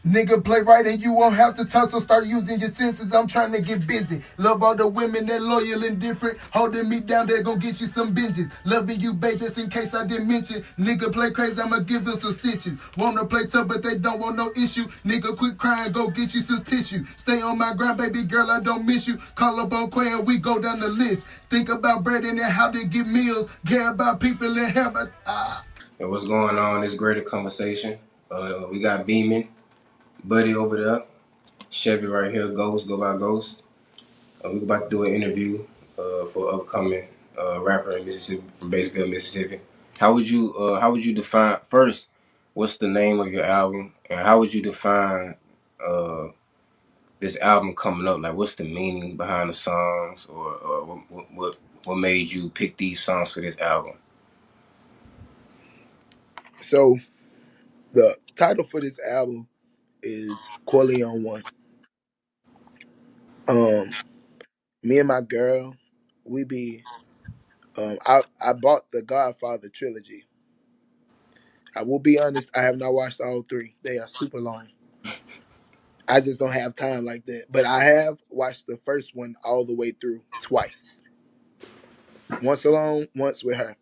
Nigga, play right and you won't have to tussle. Start using your senses. I'm trying to get busy. Love all the women that loyal and different. Holding me down, they gon' get you some binges. Loving you, babe, just in case I didn't mention. Nigga, play crazy, I'ma give him some stitches. Wanna play tough, but they don't want no issue. Nigga, quit crying, go get you some tissue. Stay on my grind, baby girl, I don't miss you. Call up on Quay and we go down the list. Think about bread and how to get meals. Care about people and how about And what's going on? This greater conversation. We got Beamon, Buddy over there, Chevy right here, Ghost, go by Ghost. We're about to do an interview for upcoming rapper in Mississippi, from Batesville, Mississippi. How would you define first? What's the name of your album, and how would you define uh, this album coming up? Like, what's the meaning behind the songs, or what made you pick these songs for this album? So the title for this album is Corleone One. Um, Me and my girl, we be I bought the Godfather trilogy. I will be honest, I have not watched all three. They are super long. I just don't have time like that. But I have watched the first one all the way through twice. Once alone, once with her.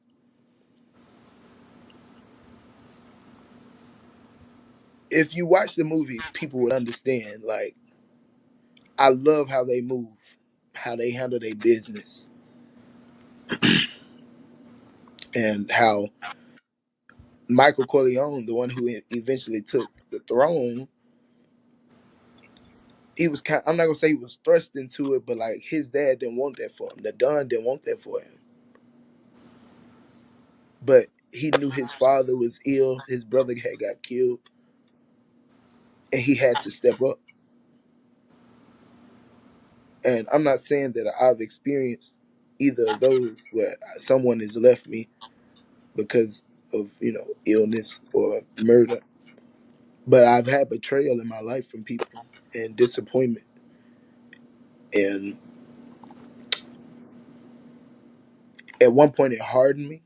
If you watch the movie, people would understand. Like, I love how they move, how they handle their business, and how Michael Corleone, the one who eventually took the throne, he was kind. I'm not gonna say he was thrust into it, but like his dad didn't want that for him. The Don didn't want that for him. But he knew his father was ill. His brother had got killed, and he had to step up. And I'm not saying that I've experienced either of those where someone has left me because of illness or murder, but I've had betrayal in my life from people and disappointment. And at one point, it hardened me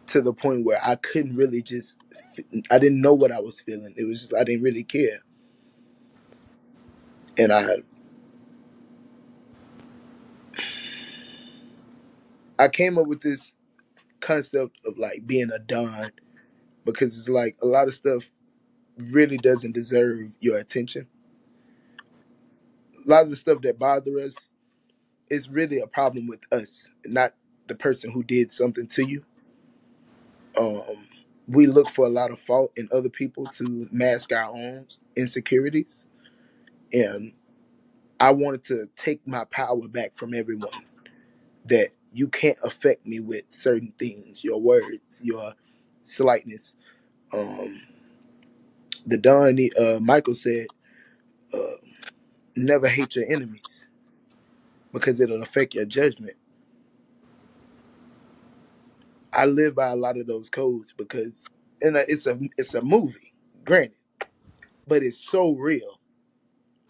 to the point where I couldn't really I didn't know what I was feeling. It was just, I didn't really care. And I came up with this concept of like being a Don because it's like a lot of stuff really doesn't deserve your attention. A lot of the stuff that bother us is really a problem with us, not the person who did something to you. Um, we look for a lot of fault in other people to mask our own insecurities. And I wanted to take my power back from everyone, that you can't affect me with certain things, your words, your slightness. Um, the Don, Michael said, uh, never hate your enemies because it'll affect your judgment. I live by a lot of those codes because, and it's a movie, granted, but it's so real.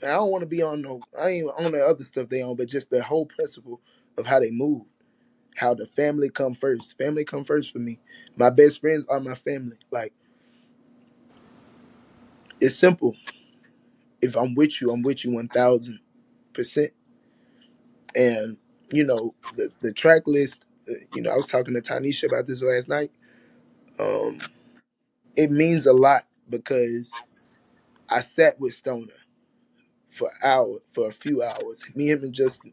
And I don't want to be on no, I ain't on the other stuff they on, but just the whole principle of how they move, how the family come first. Family come first for me. My best friends are my family. Like, it's simple. If I'm with you 1,000%. And the track list. I was talking to Tanisha about this last night. Um, it means a lot because I sat with Stoner for a few hours. Me, him, and Justin.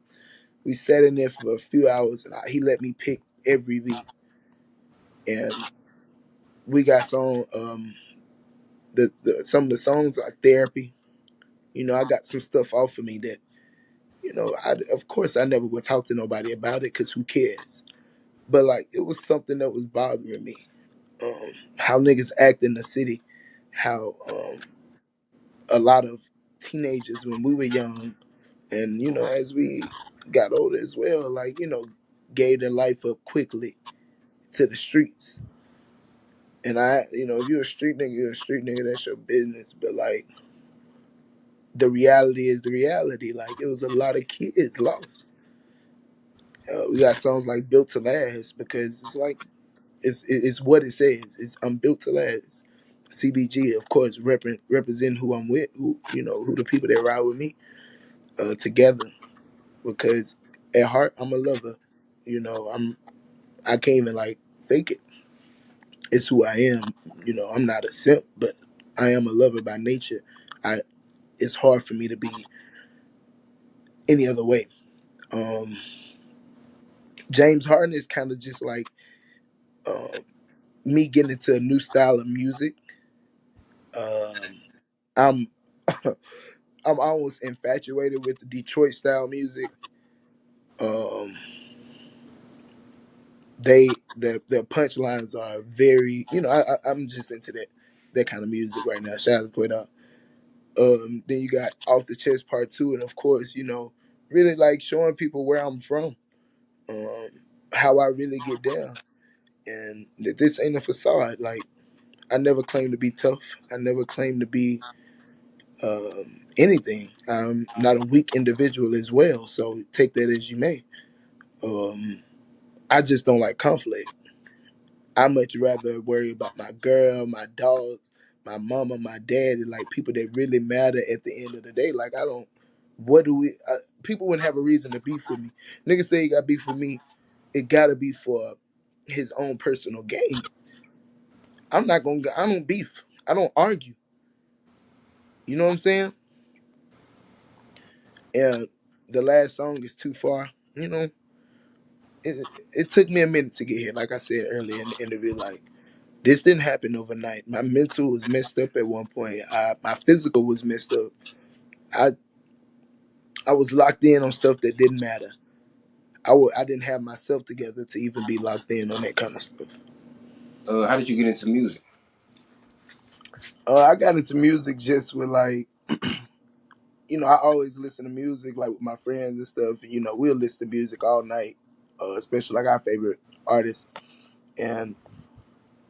We sat in there for a few hours, and he let me pick every beat. And we got some of the songs are therapy. I got some stuff off of me that of course I never would talk to nobody about it because who cares? But like it was something that was bothering me. How niggas act in the city, how a lot of teenagers when we were young, and as we got older as well, like gave their life up quickly to the streets. And if you're a street nigga, you're a street nigga. That's your business. But like the reality is the reality. Like it was a lot of kids lost. We got songs like "Built to Last" because it's like it's what it says. I'm built to last. CBG, of course, represent who I'm with, who the people that ride with me together. Because at heart, I'm a lover. I can't even like fake it. It's who I am. I'm not a simp, but I am a lover by nature. I It's hard for me to be any other way. Um, James Harden is kind of just like um, me getting into a new style of music. Um, I'm I'm almost infatuated with the Detroit style music. Um, their punchlines are very, I'm just into that kind of music right now. Shout out to Quetta. Then you got Off the Chest Part Two, and of course, really like showing people where I'm from, um, how I really get down, and that this ain't a facade. Like I never claimed to be tough. I never claimed to be anything. I'm not a weak individual as well. So take that as you may. Um, I just don't like conflict. I much rather worry about my girl, my dogs, my mama, my dad, and like people that really matter at the end of the day. Like I don't. What do we? People wouldn't have a reason to beef with me. Niggas say he got beef with me. It gotta be for his own personal gain. I'm not gonna. I don't beef. I don't argue. You know what I'm saying? And the last song is Too Far. It took me a minute to get here. Like I said earlier in the interview, like this didn't happen overnight. My mental was messed up at one point. My physical was messed up. I I was locked in on stuff that didn't matter. I didn't have myself together to even be locked in on that kind of stuff. How did you get into music? I got into music just with like, I always listen to music like with my friends and stuff. And, we'll listen to music all night, especially like our favorite artists. And,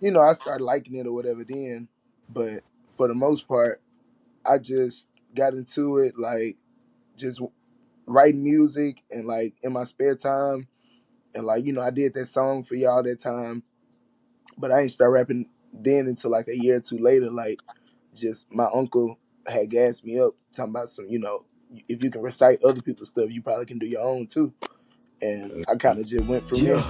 I started liking it or whatever then. But for the most part, I just got into it like just writing music and like in my spare time. And like, I did that song for y'all that time, but I ain't start rapping then until like a year or two later. Like, just my uncle had gassed me up, talking about some, if you can recite other people's stuff, you probably can do your own too. And I kind of just went from there.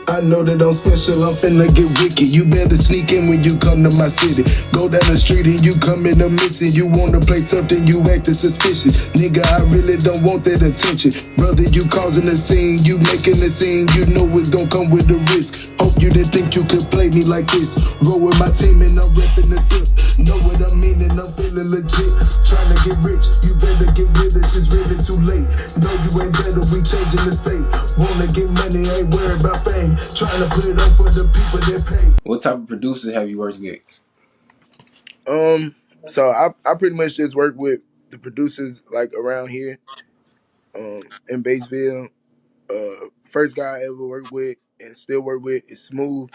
I know that I'm special, I'm finna get wicked. You better sneak in when you come to my city. Go down the street and you come in a missing. You wanna play tough, then you acting suspicious. Nigga, I really don't want that attention. Brother, you causing a scene, you making a scene. You know it's gon' come with a risk. Hope you didn't think you could play me like this. Roll with my team and I'm repping the zip. Know what I mean and I'm feeling legit. Trying to get rich, you better get with us, it's really too late. No, you ain't better, we changing the state. Wanna get money, ain't worried about fame. Trying to put it up for the people that pay. What type of producers have you worked with? So I pretty much just work with the producers like around here, in Batesville. First guy I ever worked with and still work with is Smooth.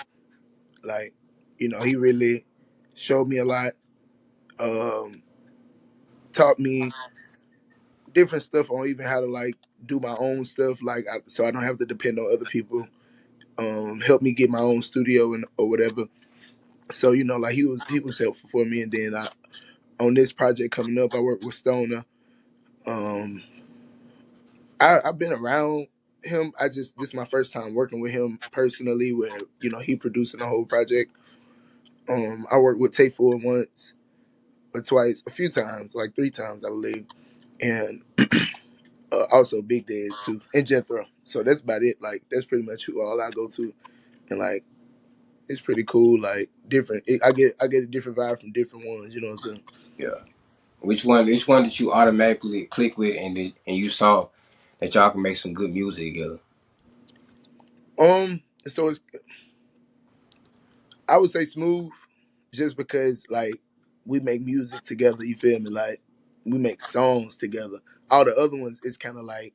Like, he really showed me a lot. Um, Taught me different stuff on even how to like do my own stuff, like so I don't have to depend on other people. Help me get my own studio and or whatever. So like he was helpful for me. And then on this project coming up, I work with Stoner. Um, I've been around him. This is my first time working with him personally, where he producing the whole project. I worked with Tay Ford once or twice, a few times, like 3 times, I believe, and also Big Days too, and Jethro. So that's about it. Like that's pretty much who all I go to, and like it's pretty cool. Like different, I get a different vibe from different ones. You know what I'm saying? Yeah. Which one did you automatically click with and you saw that y'all can make some good music together? So I would say Smooth, just because like we make music together. You feel me? Like we make songs together. All the other ones is kind of like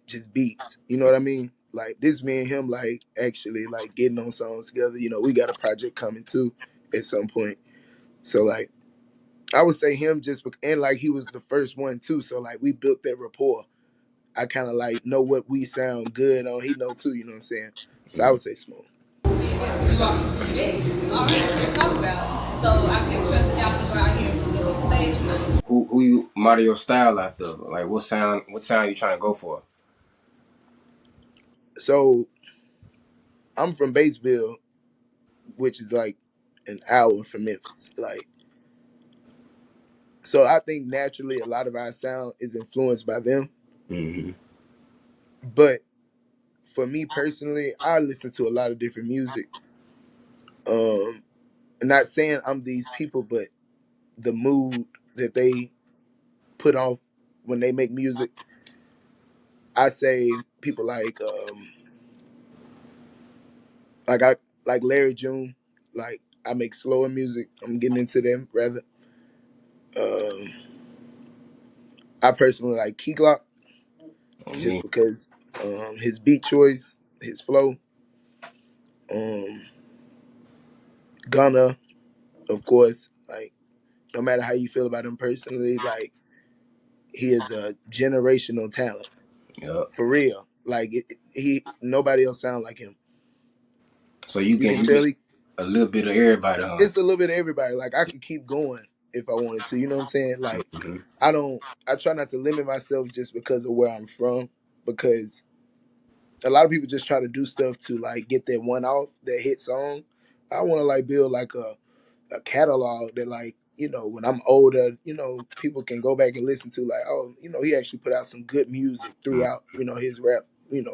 just beats. You know what I mean? Like this, me and him, like actually like getting on songs together. We got a project coming too at some point. So like I would say him and like he was the first one too. So like we built that rapport. I kind of like know what we sound good on. He know too. You know what I'm saying? So I would say Smooth. Okay. All right, let's talk about. So I guess Who you model your style after? Like what sound you trying to go for? So I'm from Batesville, which is like an hour from Memphis. Like, so I think naturally a lot of our sound is influenced by them. Hmm. But for me personally, I listen to a lot of different music. Um, not saying I'm these people, but the mood that they put on when they make music, I say people like I like Larry June, like I make slower music. I'm getting into them rather. Um, I personally like Key Glock On just me. because his beat choice, his flow. Um, Gunna, of course, like no matter how you feel about him personally, like he is a generational talent Yep. for real. Like he nobody else sound like him. So you You can can you tell get a little bit of everybody, huh? it's a little bit of everybody. Like I could keep going if I wanted to. You know what I'm saying? Like Hmm. I don't. I try not to limit myself just because of where I'm from, because a lot of people just try to do stuff to like get that one off, that hit song. I want to like build like a catalog that like when I'm older, people can go back and listen to like, oh, he actually put out some good music throughout his rap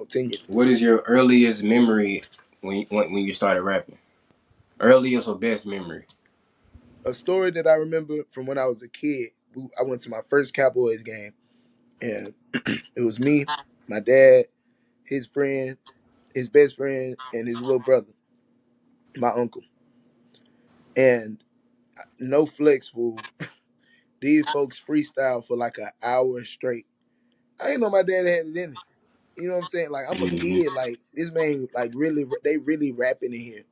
tenure. What is your earliest memory when you started rapping? Earliest or best memory? A story that I remember from when I was a kid. I went to my first Cowboys game, and it was me, my dad, his friend, his best friend, and his little brother, my uncle. And no flex fool, these folks freestyle for like an hour straight. I didn't know my dad had it in it. You know what I'm saying? Like I'm a Hmm. kid. Like this man, like really, they really rapping in here.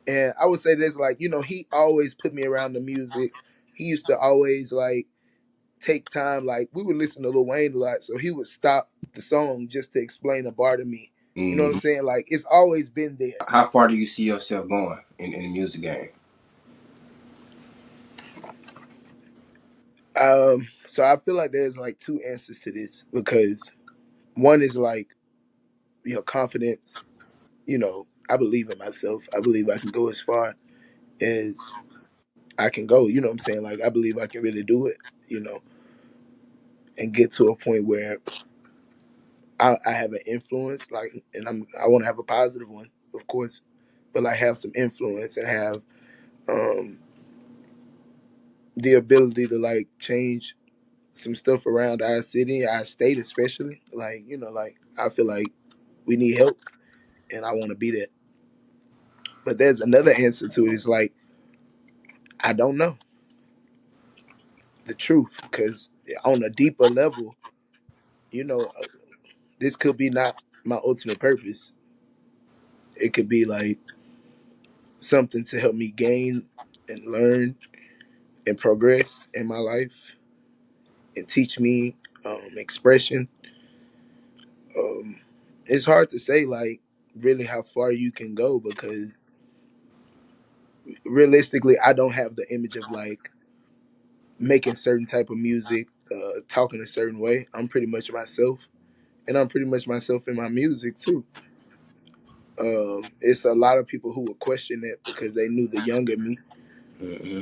And I would say this, like he always put me around the music. He used to always like take time. Like we would listen to Lil Wayne a lot, so he would stop the song just to explain a bar to me. You know what I'm Hmm. saying? Like it's always been there. How far do you see yourself going in the music game? So I feel like there's like two answers to this, because one is like confidence. I believe in myself. I believe I can go as far as I can go. You know what I'm saying? Like I believe I can really do it. You know, and get to a point where I have an influence. Like, and I want to have a positive one, of course, but like have some influence and have um the ability to like change some stuff around our city, our state, especially. Like like I feel like we need help, and I want to be that. But there's another answer to it. It's like I don't know the truth, because on a deeper level, you know, uh, this could be not my ultimate purpose. It could be like something to help me gain and learn and progress in my life and teach me expression. Um, it's hard to say like really how far you can go, because realistically, I don't have the image of like making certain type of music, talking a certain way. I'm pretty much myself, and I'm pretty much myself in my music too. It's a lot of people who would question that because they knew the younger me, Hmm.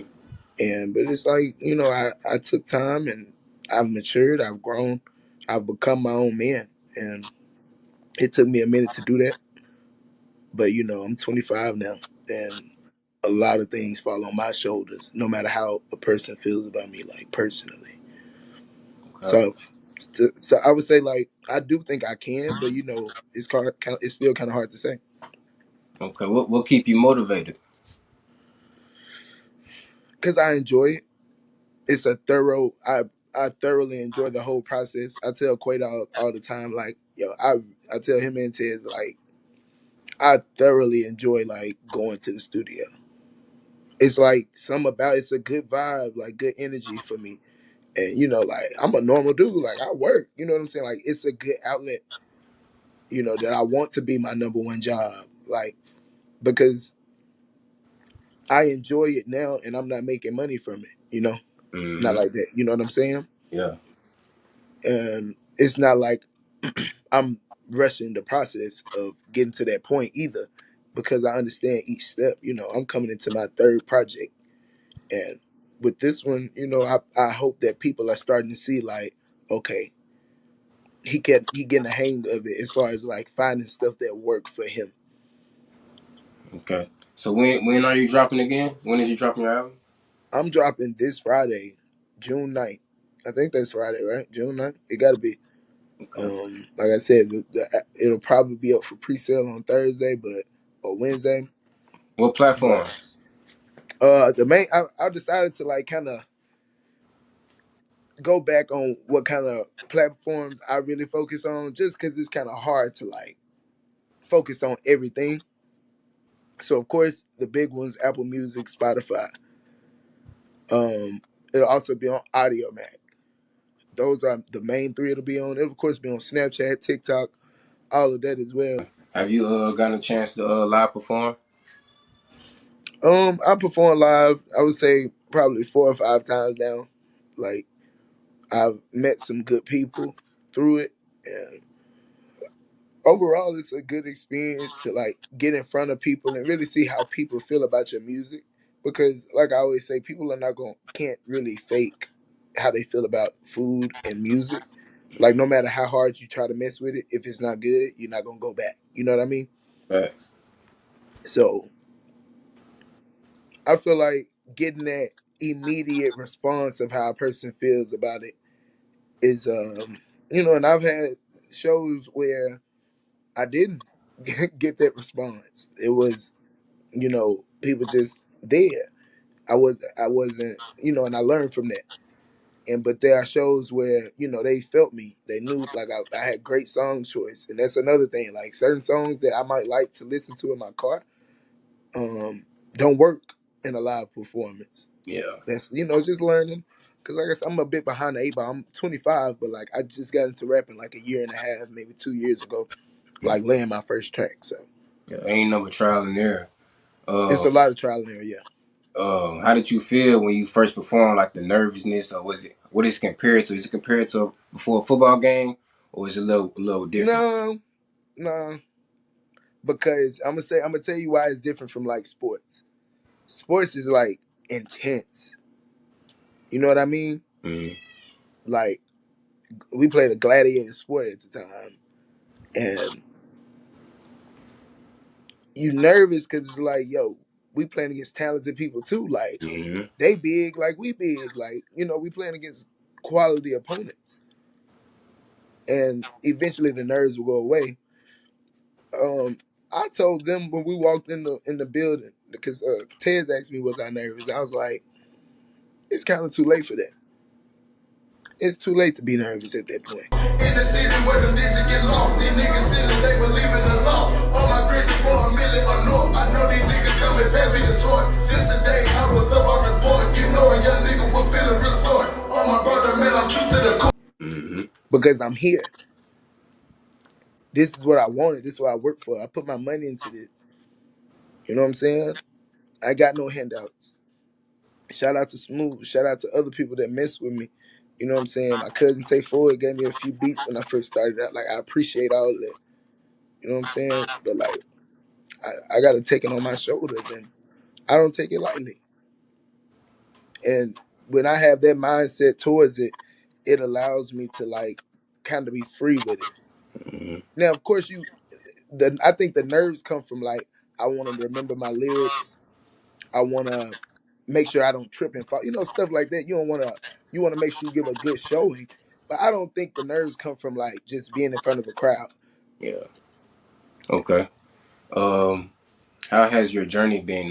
but it's like I took time, and I've matured, I've grown, I've become my own man, and it took me a minute to do that. But I'm 25 now, and a lot of things fall on my shoulders, no matter how a person feels about me, like personally. Okay. So, so I would say like I do think I can, but it's still kind of hard to say, Okay. What keep you motivated? because I enjoy it. It's a thorough. I thoroughly enjoy the whole process. I tell Quaid all the time, like I tell him and Ted, like I thoroughly enjoy like going to the studio. It's like some about it's a good vibe, like good energy for me. And like I'm a normal dude. Like I work. You know what I'm saying? Like it's a good outlet. That I want to be my number one job. Like because I enjoy it now, and I'm not making money from it. Not Mm-hmm. like that. You know what I'm saying? Yeah. And it's not like I'm rushing the process of getting to that point either, because I understand each step. You know, I'm coming into my third project, and with this one, you know, I hope that people are starting to see like, okay, he getting a hang of it as far as like finding stuff that work for him. Okay. So when are you dropping again? When is you dropping your album? I'm dropping this Friday, June 9th. I think that's Friday, right? June 9th. It got to be. Okay. Like I said, it'll probably be up for pre-sale on Thursday, or Wednesday. What But platforms? the main, I decided to like kind of go back on what kind of platforms I really focus on, just because it's kind of hard to like focus on everything. So of course the big ones: Apple Music, Spotify. Um, it'll also be on Audio Mac. Those are the main three it'll be on. It'll of course be on Snapchat, TikTok, all of that as well. Have you gotten a chance to live perform? I perform live, I would say probably 4 or 5 times now. Like, I've met some good people through it, and overall it's a good experience to like get in front of people and really see how people feel about your music, because like I always say, people are not going can't really fake how they feel about food and music. Like, no matter how hard you try to mess with it, if it's not good, you're not going to go back. You know what I mean? Right. So I feel like getting that immediate response of how a person feels about it is, and I've had shows where I didn't get that response. It was, people just there. I wasn't, and I learned from that. And but there are shows where, they felt me. They knew like I had great song choice. And that's another thing. Like, certain songs that I might like to listen to in my car, don't work in a live performance. Yeah. That's, just learning. Cause like I said, I'm a bit behind the 8 ball. I'm 25, but like I just got into rapping like a year and a half, maybe 2 years ago, like laying my first track. So Yeah. Ain't no trial and error. it's Uh, a lot of trial and error. Yeah. how did you feel when you first performed? Like the nervousness, or was it what is it compared to? Is it compared to before a football game, or is it a little different? No, no, because I'm gonna tell you why it's different from like sports. Sports is like intense. You know what I mean? Mm-hmm. Like, we played a gladiator sport at the time, and you nervous because it's like, yo, we playing against talented people too. Like, Mm-hmm. they big, like we big, like, we playing against quality opponents. And eventually the nerves will go away. I told them when we walked in the building, because Tez asked me was I nervous. I was like, it's kind of too late for that. It's too late to be nervous at that point. In the city where them digits get lost, these niggas silly, they believe in the law. All my grits for a million or north. I know these niggas coming past me the torch. Since the day I was up on the board, you know a young nigga will feel a real story. All my brother, man, I'm true to the core. Mm-hmm. Because I'm here. This is what I wanted. This is what I worked for. I put my money into this. You know what I'm saying? I got no handouts. Shout out to Smooth. Shout out to other people that mess with me. You know what I'm saying? My cousin Tay Ford gave me a few beats when I first started out. Like, I appreciate all of that. You know what I'm saying? But like, I got to take it on my shoulders, and I don't take it lightly. And when I have that mindset towards it, it allows me to like kind of be free with it. Mm-hmm. Now, of course, I think the nerves come from like, I want to remember my lyrics. I want to make sure I don't trip and fall. Stuff like that. You want to make sure you give a good showing. But I don't think the nerves come from like just being in front of a crowd. Yeah. Okay. Um, how has your journey been?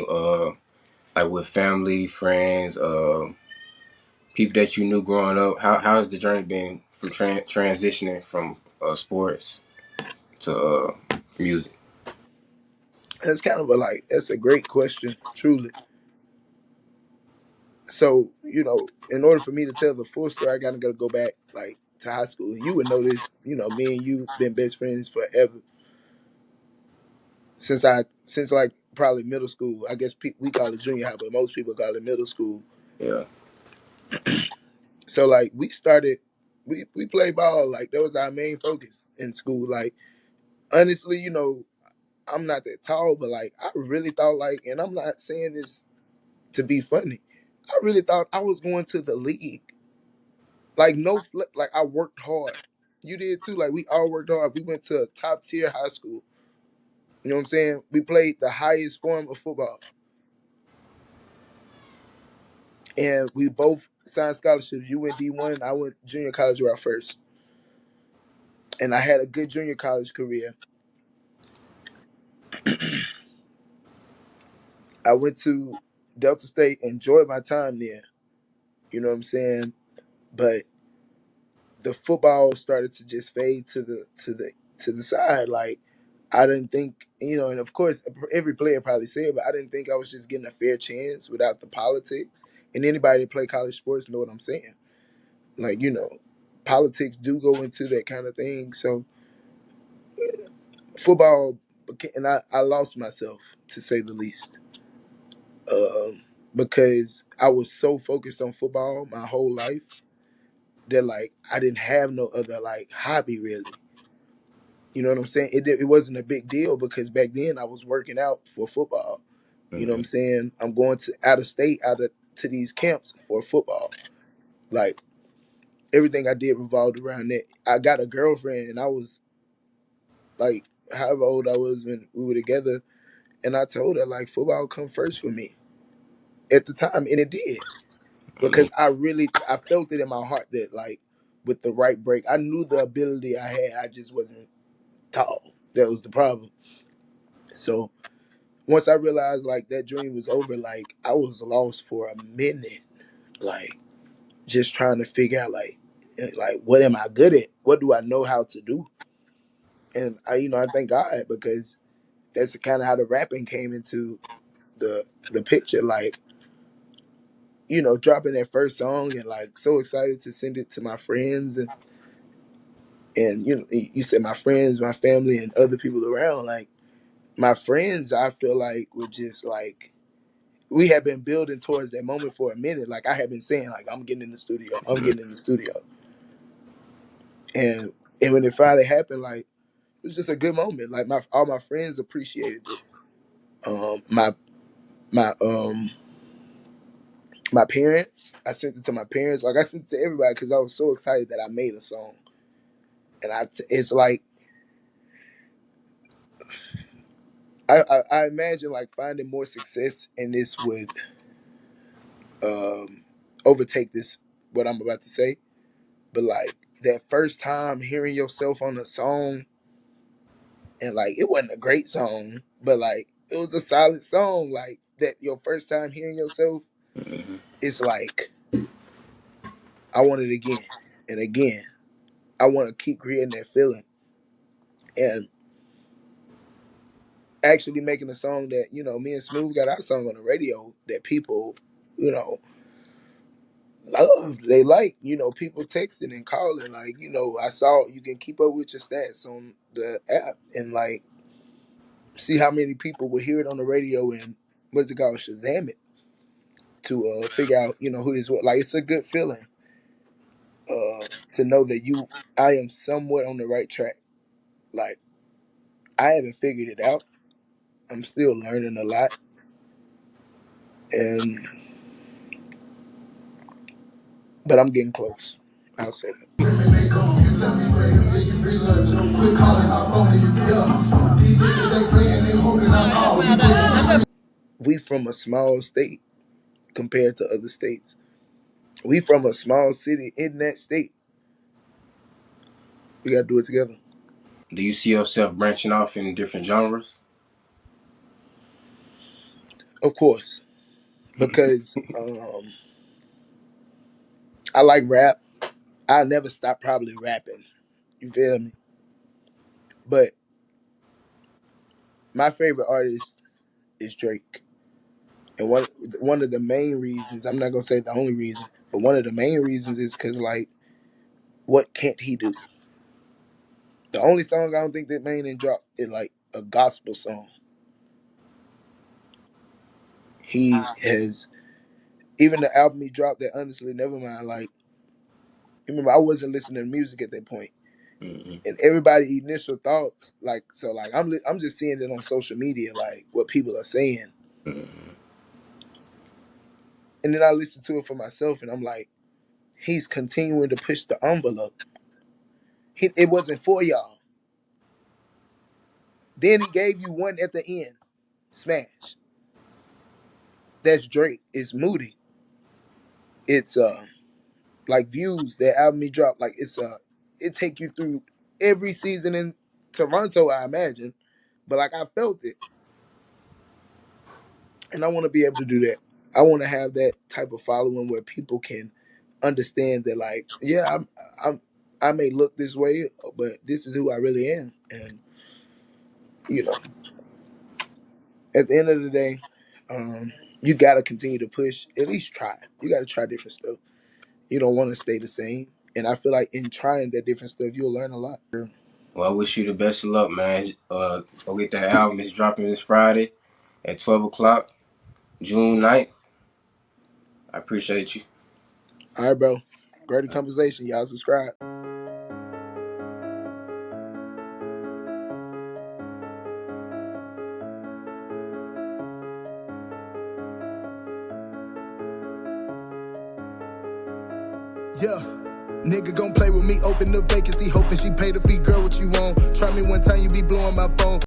Like with family, friends, people that you knew growing up. How has the journey been from transitioning from sports to music? That's kind of that's a great question, truly. So, in order for me to tell the full story, I gotta go back like to high school. And you would know this, me and you been best friends forever. Since like probably middle school. I guess we call it junior high, but most people call it middle school. Yeah. So like we started, we played ball. Like that was our main focus in school. Like honestly, I'm not that tall, but like I really thought like, and I'm not saying this to be funny. I really thought I was going to the league. Like like I worked hard. You did too. Like we all worked hard. We went to a top tier high school. You know what I'm saying? We played the highest form of football, and we both signed scholarships. You went D1, I went junior college route first, and I had a good junior college career. I went to Delta State, enjoyed my time there. You know what I'm saying? But the football started to just fade to the side. Like I didn't think, and of course every player probably said, but I didn't think I was just getting a fair chance without the politics. And anybody that play college sports know what I'm saying. Like, politics do go into that kind of thing. So football, and I lost myself to say the least, because I was so focused on football my whole life that like I didn't have no other like hobby really. You know what I'm saying? It wasn't a big deal because back then I was working out for football. You know what Mm-hmm. I'm saying? I'm going to out of state, to these camps for football. Like everything I did revolved around that. I got a girlfriend, and I was like, however old I was when we were together, and I told her like football come first for me at the time, and it did because I felt it in my heart that like with the right break, I knew the ability I had. I just wasn't tall. That was the problem. So once I realized like that dream was over, like I was lost for a minute, like just trying to figure out like what am I good at? What do I know how to do? And I thank God because that's kind of how the rapping came into the picture. Like dropping that first song and like so excited to send it to my friends and you said my friends, my family, and other people around. Like my friends, I feel like were just like we had been building towards that moment for a minute. Like I had been saying, like I'm getting in the studio, I'm getting in the studio, and when it finally happened, like it was just a good moment. Like all my friends appreciated it. My my my parents, I sent it to my parents. Like I sent it to everybody because I was so excited that I made a song. And it's like I imagine like finding more success in this would um, overtake this what I'm about to say. But like that first time hearing yourself on a song, and like it wasn't a great song, but like it was a solid song. Like that your first time hearing yourself, Mm-hmm. it's like I want it again and again. I want to keep creating that feeling and actually making a song that me and Smooth got our song on the radio that people you know love. They like people texting and calling. Like I saw you can keep up with your stats on the app and like see how many people will hear it on the radio and what's it called, Shazam it to figure out who this was. Like it's a good feeling to know that I am somewhat on the right track. Like I haven't figured it out. I'm still learning a lot, and but I'm getting close. I'll say that. We from a small state compared to other states. We from a small city in that state. We gotta do it together. Do you see yourself branching off in different genres? Of course. Because I like rap. I never stop probably rapping. You feel me? But my favorite artist is Drake. And one of the main reasons, I'm not gonna say the only reason, but one of the main reasons is because like, what can't he do? The only song I don't think that man didn't drop is like a gospel song. He has Even the album he dropped, that honestly, never mind. Like, remember, I wasn't listening to music at that point, Mm-hmm. and everybody initial thoughts, like, so, like, I'm just seeing it on social media, like what people are saying, Mm-hmm. and then I listen to it for myself, and I'm like, he's continuing to push the envelope. It wasn't for y'all. Then he gave you one at the end, smash. That's Drake. It's moody. It's like Views, that album he dropped. Like it take you through every season in Toronto, I imagine. But like I felt it, and I want to be able to do that. I want to have that type of following where people can understand that, like, yeah, I'm I may look this way, but this is who I really am, and you know, at the end of the day, you got to continue to push. At least try. You got to try different stuff. You don't want to stay the same. And I feel like in trying that different stuff, you'll learn a lot. Well, I wish you the best of luck, man. Go get that album. It's dropping this Friday at 12 o'clock, June 9th. I appreciate you. All right, bro. Great conversation. Y'all subscribe. Yeah. Nigga gon' play with me, open the vacancy, hoping she pay the fee, girl, what you want? Try me one time, you be blowing my phone.